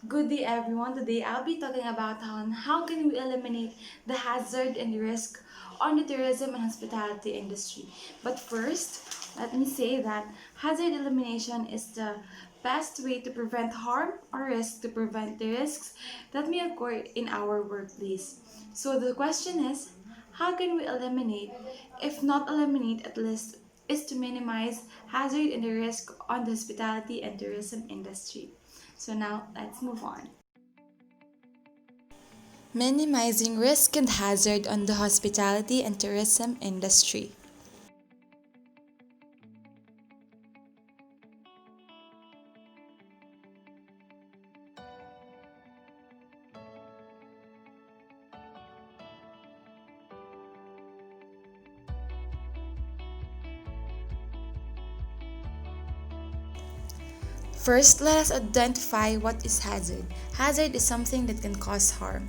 Good day everyone. Today I'll be talking about how can we eliminate the hazard and risk on the tourism and hospitality industry. But first, let me say that hazard elimination is the best way to prevent harm or risk to prevent the risks that may occur in our workplace. So the question is, how can we eliminate, if not eliminate at least, is to minimize hazard and the risk on the hospitality and tourism industry. So now let's move on. Minimizing risk and hazard on the hospitality and tourism industry. First, let us identify what is hazard. Hazard is something that can cause harm.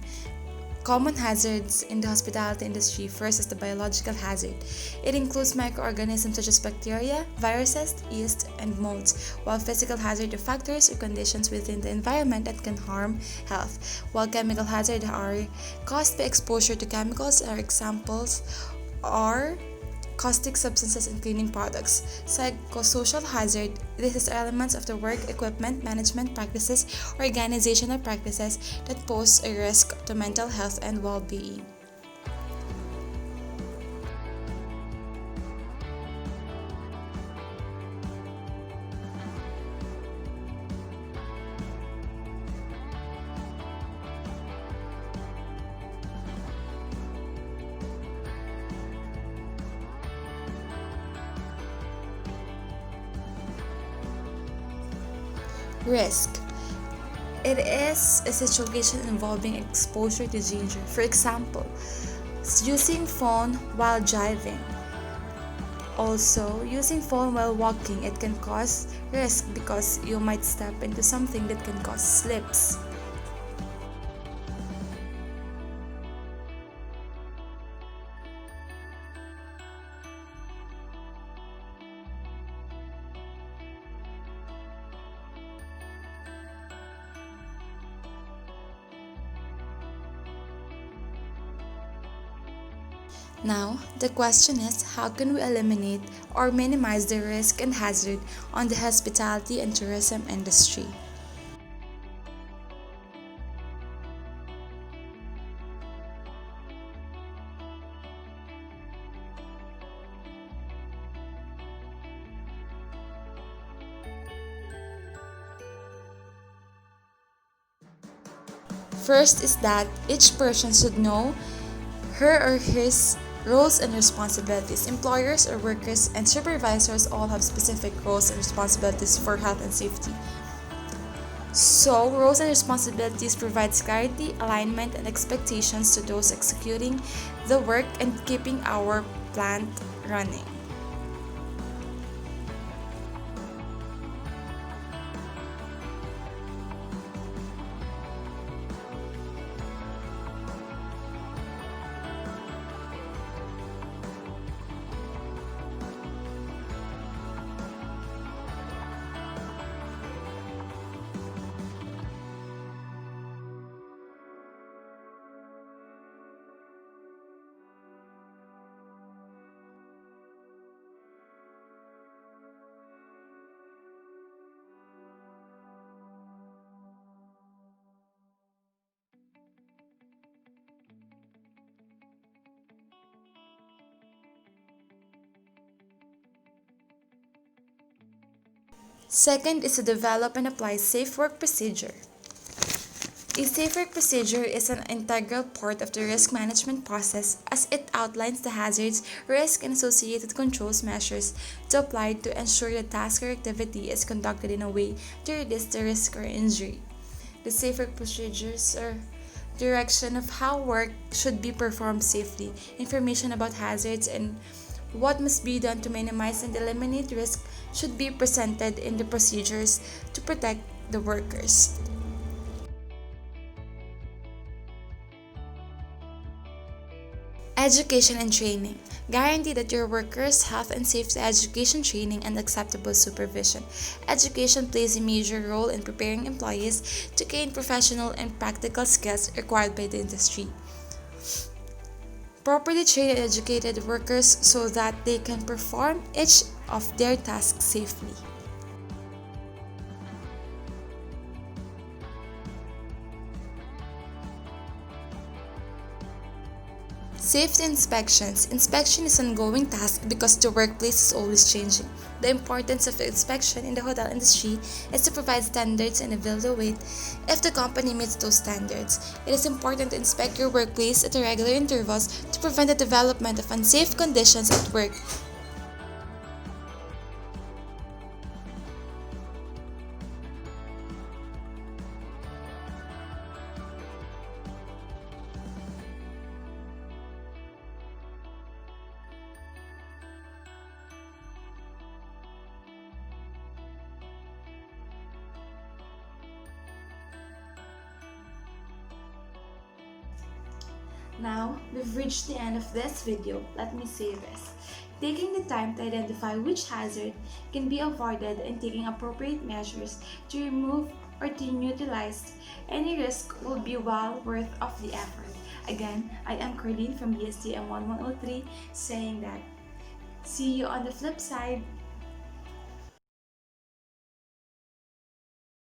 Common hazards in the hospitality industry. First is the biological hazard. It includes microorganisms such as bacteria, viruses, yeast, and molds, while physical hazard are factors or conditions within the environment that can harm health, while chemical hazard are caused by exposure to chemicals. Our examples are caustic substances and cleaning products. Psychosocial hazard. This is elements of the work equipment management practices or organizational practices that pose a risk to mental health and well-being. Risk. It is a situation involving exposure to danger. For example, using phone while driving. Also, using phone while walking, it can cause risk because you might step into something that can cause slips. Now, the question is, how can we eliminate or minimize the risk and hazard on the hospitality and tourism industry? First is that each person should know her or his roles and responsibilities. Employers or workers and supervisors all have specific roles and responsibilities for health and safety. So, roles and responsibilities provides clarity, alignment, and expectations to those executing the work and keeping our plant running. Second is to develop and apply safe work procedure. A safe work procedure is an integral part of the risk management process as it outlines the hazards, risk, and associated controls measures to apply to ensure the task or activity is conducted in a way to reduce the risk or injury. The safe work procedures are direction of how work should be performed safely, information about hazards, and what must be done to minimize and eliminate risk should be presented in the procedures to protect the workers. Education and training. Guarantee that your workers' health and safety education training and acceptable supervision. Education plays a major role in preparing employees to gain professional and practical skills required by the industry. Properly trained and educated workers so that they can perform each of their tasks safely. Safety inspections. Inspection is an ongoing task because the workplace is always changing. The importance of inspection in the hotel industry is to provide standards and evaluate if the company meets those standards. It is important to inspect your workplace at regular intervals to prevent the development of unsafe conditions at work. Now, we've reached the end of this video. Let me say this. Taking the time to identify which hazard can be avoided and taking appropriate measures to remove or to neutralize any risk will be well worth of the effort. Again, I am CARLEEN from BSTM 1103 saying that see you on the flip side.